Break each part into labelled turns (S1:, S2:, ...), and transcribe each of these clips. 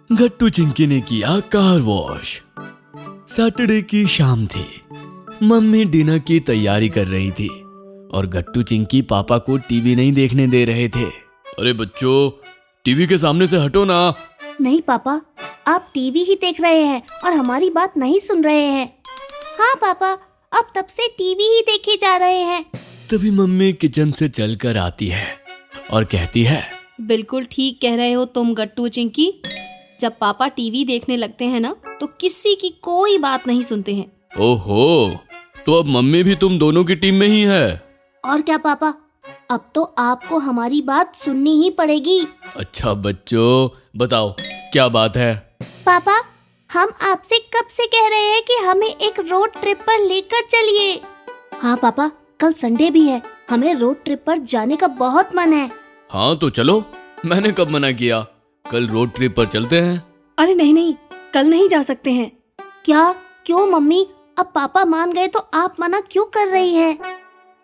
S1: गट्टू चिंकी ने किया car wash. Saturday की शाम थी। मम्मी डिनर की तैयारी कर रही थी और गट्टू चिंकी पापा को टीवी नहीं देखने दे रहे थे। अरे बच्चों, टीवी के सामने से हटो ना।
S2: नहीं पापा, आप टीवी ही देख रहे हैं और हमारी बात नहीं सुन रहे हैं। हाँ पापा, अब तब से टीवी ही देखे जा रहे हैं।
S1: तभी मम्मी किचन से चलकर आती है और कहती है,
S3: बिल्कुल ठीक कह रहे हो तुम गट्टू चिंकी। जब पापा टीवी देखने लगते हैं ना तो किसी की कोई बात नहीं सुनते हैं।
S1: ओहो, तो अब मम्मी भी तुम दोनों की टीम में ही है।
S2: और क्या पापा, अब तो आपको हमारी बात सुननी ही पड़ेगी।
S1: अच्छा बच्चों, बताओ क्या बात है।
S2: पापा, हम आपसे कब से कह रहे हैं कि हमें एक रोड ट्रिप पर लेकर चलिए। हाँ पापा, कल संडे भी है, हमें रोड ट्रिप पर जाने का बहुत मन है।
S1: हाँ तो चलो, मैंने कब मना किया। कल रोड ट्रिप पर चलते हैं।
S3: अरे नहीं नहीं, कल नहीं जा सकते हैं।
S2: क्या? क्यों मम्मी? अब पापा मान गए तो आप मना क्यों कर रही हैं?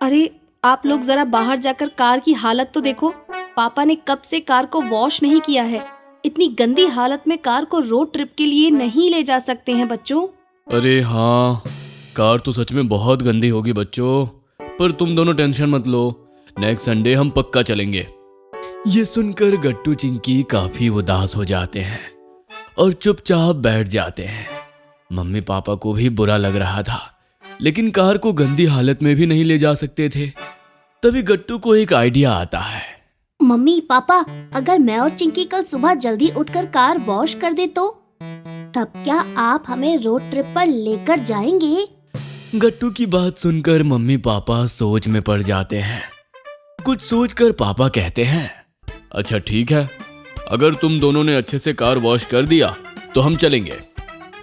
S3: अरे आप लोग जरा बाहर जाकर कार की हालत तो देखो। पापा ने कब से कार को वॉश नहीं किया है। इतनी गंदी हालत में कार को रोड ट्रिप के लिए नहीं ले जा सकते हैं बच्चों।
S1: अरे हाँ, कार तो सच में बहुत गंदी होगी बच्चों, पर तुम दोनों टेंशन मत लो, नेक्स्ट संडे हम पक्का चलेंगे। ये सुनकर गट्टू चिंकी काफी उदास हो जाते हैं और चुपचाप बैठ जाते हैं। मम्मी पापा को भी बुरा लग रहा था, लेकिन कार को गंदी हालत में भी नहीं ले जा सकते थे। तभी गट्टू को एक आइडिया आता है।
S2: मम्मी पापा, अगर मैं और चिंकी कल सुबह जल्दी उठकर कार वॉश कर दे तो तब क्या आप हमें रोड ट्रिप पर लेकर जाएंगे?
S1: गट्टू की बात सुनकर मम्मी पापा सोच में पड़ जाते हैं। कुछ सोचकर पापा कहते हैं, अच्छा ठीक है, अगर तुम दोनों ने अच्छे से कार वॉश कर दिया तो हम चलेंगे।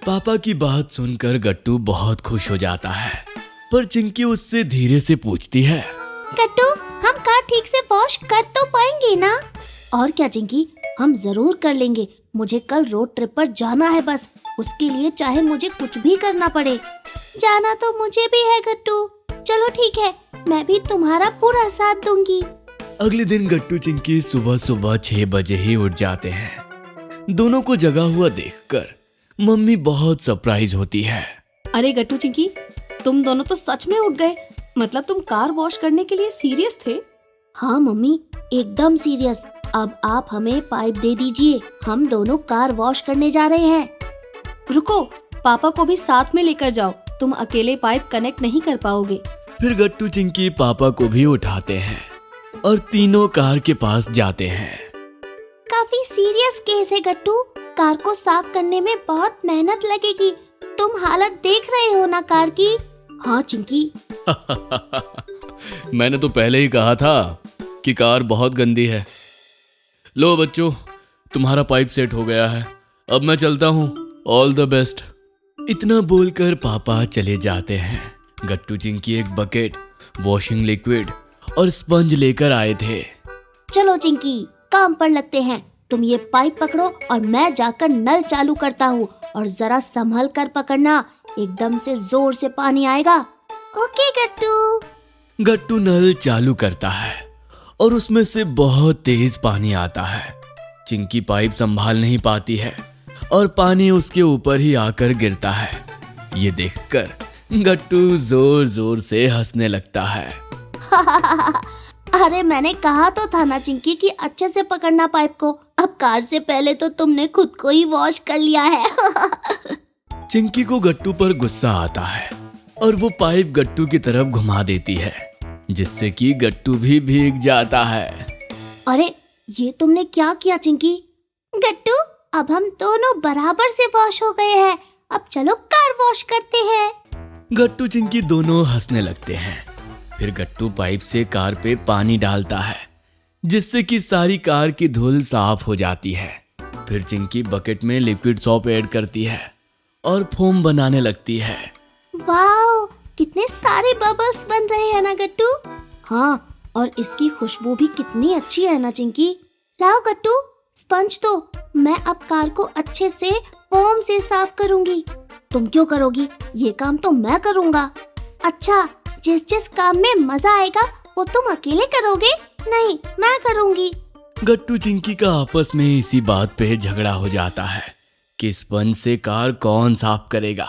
S1: पापा की बात सुनकर गट्टू बहुत खुश हो जाता है, पर चिंकी उससे धीरे से पूछती है,
S2: गट्टू, हम कार ठीक से वॉश कर तो पाएंगे ना? और क्या चिंकी, हम जरूर कर लेंगे। मुझे कल रोड ट्रिप पर जाना है, बस उसके लिए चाहे मुझे कुछ भी करना पड़े। जाना तो मुझे भी है गट्टू। चलो ठीक है, मैं भी तुम्हारा पूरा साथ दूंगी।
S1: अगले दिन गट्टू चिंकी सुबह सुबह 6 बजे ही उठ जाते हैं। दोनों को जगा हुआ देखकर मम्मी बहुत सरप्राइज होती है।
S3: अरे गट्टू चिंकी, तुम दोनों तो सच में उठ गए। मतलब तुम कार वॉश करने के लिए सीरियस थे?
S2: हाँ मम्मी, एकदम सीरियस। अब आप हमें पाइप दे दीजिए, हम दोनों कार वॉश करने जा रहे हैं।
S3: रुको, पापा को भी साथ में लेकर जाओ, तुम अकेले पाइप कनेक्ट नहीं कर पाओगे।
S1: फिर गट्टू चिंकी पापा को भी उठाते हैं और तीनों कार के पास जाते हैं।
S2: काफी सीरियस केस है गट्टू, कार को साफ करने में बहुत मेहनत लगेगी। तुम हालत देख रहे हो ना कार की? हाँ चिंकी।
S1: मैंने तो पहले ही कहा था कि कार बहुत गंदी है। लो बच्चों, तुम्हारा पाइप सेट हो गया है, अब मैं चलता हूँ। All the best. इतना बोलकर पापा चले जाते हैं। गट्टू चिंकी एक बकेट, वॉशिंग लिक्विड और स्पंज लेकर आए थे।
S2: चलो चिंकी, काम पर लगते हैं। तुम ये पाइप पकड़ो और मैं जाकर नल चालू करता हूँ, और जरा संभल कर पकड़ना, एकदम से जोर से पानी आएगा। ओके गट्टू।
S1: गट्टू नल चालू करता है और उसमें से बहुत तेज पानी आता है। चिंकी पाइप संभाल नहीं पाती है और पानी उसके ऊपर ही आकर गिरता है। ये देखकर गट्टू जोर जोर से हंसने लगता है।
S2: अरे मैंने कहा तो था ना चिंकी कि अच्छे से पकड़ना पाइप को। अब कार से पहले तो तुमने खुद को ही वॉश कर लिया है।
S1: चिंकी को गट्टू पर गुस्सा आता है और वो पाइप गट्टू की तरफ घुमा देती है, जिससे कि गट्टू भी भीग जाता है।
S2: अरे ये तुमने क्या किया चिंकी? गट्टू, अब हम दोनों बराबर से वॉश हो गए हैं, अब चलो कार वॉश करते हैं।
S1: गट्टू चिंकी दोनों हंसने लगते हैं। फिर गट्टू पाइप से कार पे पानी डालता है, जिससे कि सारी कार की धूल साफ हो जाती है। फिर चिंकी बकेट में लिक्विड सोप ऐड करती है और फोम बनाने लगती है।
S2: वाओ, कितने सारे बबल्स बन रहे हैं ना गट्टू। हाँ, और इसकी खुशबू भी कितनी अच्छी है ना चिंकी। लाओ गट्टू, स्पंज दो, मैं अब कार को अच्छे से फोम से साफ करूंगी। तुम क्यों करोगी? ये काम तो मैं करूंगा। अच्छा, जिस जिस काम में मजा आएगा वो तुम अकेले करोगे? नहीं, मैं करूंगी।
S1: गट्टू चिंकी का आपस में इसी बात पे झगड़ा हो जाता है कि स्पंज से कार कौन साफ करेगा।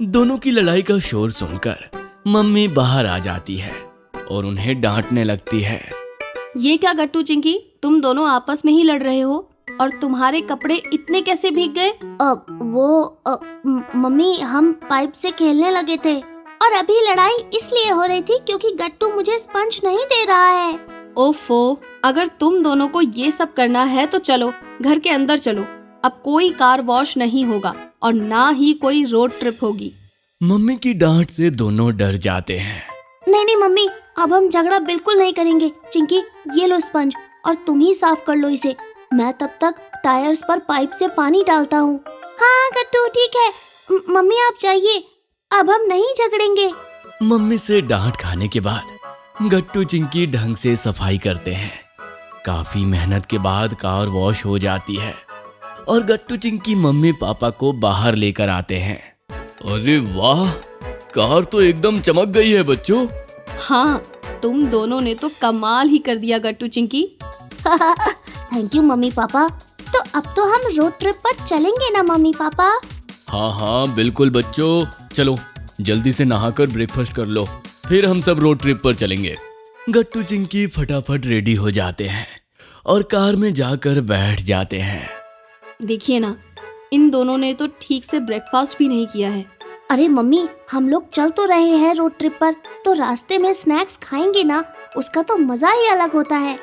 S1: दोनों की लड़ाई का शोर सुनकर मम्मी बाहर आ जाती है और उन्हें डांटने लगती है।
S3: ये क्या गट्टू चिंकी, तुम दोनों आपस में ही लड़ रहे हो और तुम्हारे कपड़े इतने कैसे भीग गए?
S2: मम्मी हम पाइप से खेलने लगे थे और अभी लड़ाई इसलिए हो रही थी क्योंकि गट्टू मुझे स्पंज नहीं दे रहा है।
S3: ओफो, अगर तुम दोनों को ये सब करना है तो चलो घर के अंदर चलो। अब कोई कार वॉश नहीं होगा और ना ही कोई रोड ट्रिप होगी।
S1: मम्मी की डांट से दोनों डर जाते हैं।
S2: नहीं मम्मी, अब हम झगड़ा बिल्कुल नहीं करेंगे। चिंकी ये लो स्पंज और तुम ही साफ कर लो इसे। मैं तब तक टायर्स पर पाइप से पानी डालता हूँ। हाँ गट्टू ठीक है, मम्मी आप जाइए, अब हम नहीं झगड़ेंगे।
S1: मम्मी से डांट खाने के बाद गट्टू चिंकी ढंग से सफाई करते हैं। काफी मेहनत के बाद कार वॉश हो जाती है और गट्टू चिंकी मम्मी पापा को बाहर लेकर आते हैं। अरे वाह, कार तो एकदम चमक गई है बच्चों।
S3: हाँ, तुम दोनों ने तो कमाल ही कर दिया Gattu Chinki.
S2: Thank you mummy papa. तो अब तो हम रोड ट्रिप पर चलेंगे ना मम्मी पापा?
S1: हाँ बिल्कुल बच्चों, चलो जल्दी से नहाकर ब्रेकफास्ट कर लो, फिर हम सब रोड ट्रिप पर चलेंगे। गट्टू चिंकी फटाफट रेडी हो जाते हैं और कार में जाकर बैठ जाते हैं।
S3: देखिए ना, इन दोनों ने तो ठीक से ब्रेकफास्ट भी नहीं किया है।
S2: अरे मम्मी, हम लोग चल तो रहे हैं रोड ट्रिप पर, तो रास्ते में स्नैक्स खाएंगे ना, उसका तो मजा ही अलग होता है।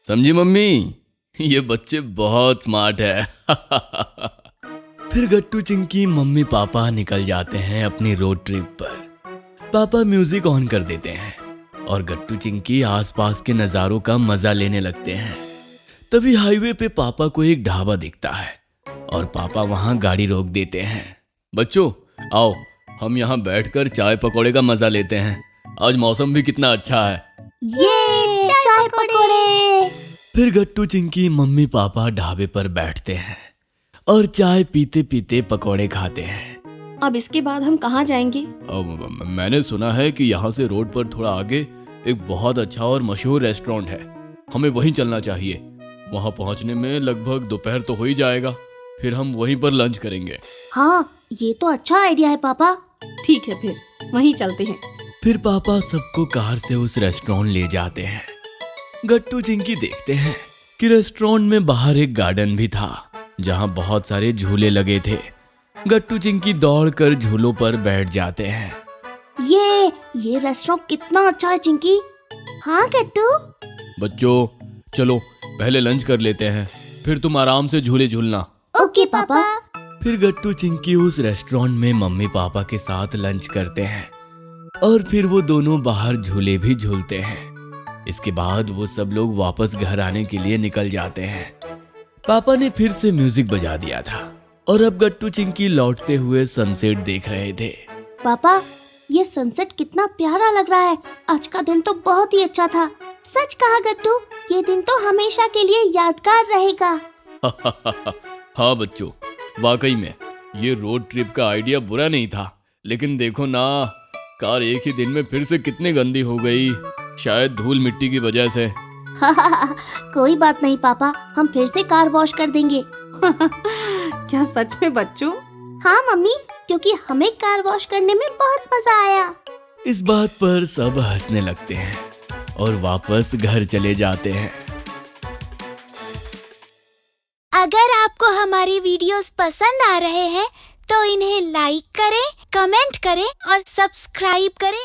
S1: समझी मम्मी, ये बच्चे बहुत स्मार्ट है। फिर गट्टू चिंकी मम्मी पापा निकल जाते हैं अपनी रोड ट्रिप पर। पापा म्यूजिक ऑन कर देते हैं और गट्टू चिंकी आसपास के नज़ारों का मजा लेने लगते हैं। तभी हाईवे पे पापा को एक ढाबा दिखता है और पापा वहां गाड़ी रोक देते हैं। बच्चों आओ, हम यहाँ बैठकर चाय पकौड़े का मजा लेते हैं। आज मौसम भी कितना अच्छा है।
S2: ये चाय पकौड़े।
S1: फिर गट्टू चिंकी मम्मी पापा ढाबे पर बैठते हैं और चाय पीते पीते पकौड़े खाते हैं।
S3: अब इसके बाद हम कहाँ जाएंगे?
S1: मैंने सुना है कि यहाँ से रोड पर थोड़ा आगे एक बहुत अच्छा और मशहूर रेस्टोरेंट है, हमें वहीं चलना चाहिए। वहाँ पहुँचने में लगभग दोपहर तो हो ही जाएगा, फिर हम वहीं पर लंच करेंगे।
S2: हाँ ये तो अच्छा आइडिया है पापा।
S3: ठीक है, फिर वहीं चलते हैं।
S1: फिर पापा सबको कार से उस रेस्टोरेंट ले जाते हैं। गट्टू चिंकी देखते हैं कि रेस्टोरेंट में बाहर एक गार्डन भी था जहाँ बहुत सारे झूले लगे थे। गट्टू चिंकी दौड़कर झूलों पर बैठ जाते हैं।
S2: ये रेस्टोरेंट कितना अच्छा है चिंकी। हाँ गट्टू।
S1: बच्चों चलो पहले लंच कर लेते हैं, फिर तुम आराम से झूले झूलना।
S2: ओके पापा।
S1: फिर गट्टू चिंकी उस रेस्टोरेंट में मम्मी पापा के साथ लंच करते हैं और फिर वो दोनों बाहर झूले भी झूलते हैं। इसके बाद वो सब लोग वापस घर आने के लिए निकल जाते हैं। पापा ने फिर से म्यूजिक बजा दिया था और अब गट्टू चिंकी लौटते हुए सनसेट देख रहे थे।
S2: पापा ये सनसेट कितना प्यारा लग रहा है। आज का दिन तो बहुत ही अच्छा था। सच कहा गट्टू, ये दिन तो हमेशा के लिए यादगार रहेगा।
S1: हाँ बच्चों, वाकई में ये रोड ट्रिप का आइडिया बुरा नहीं था, लेकिन देखो ना, कार एक ही दिन में फिर से कितनी गंदी हो गई, शायद धूल मिट्टी की वजह से।
S2: कोई बात नहीं पापा, हम फिर से कार वॉश कर देंगे।
S3: क्या सच में बच्चों?
S2: हाँ मम्मी, क्योंकि हमें कार वॉश करने में बहुत मजा आया।
S1: इस बात पर सब हंसने लगते हैं और वापस घर चले जाते हैं।
S4: अगर आपको हमारी वीडियोस पसंद आ रहे हैं तो इन्हें लाइक करें, कमेंट करें और सब्सक्राइब करें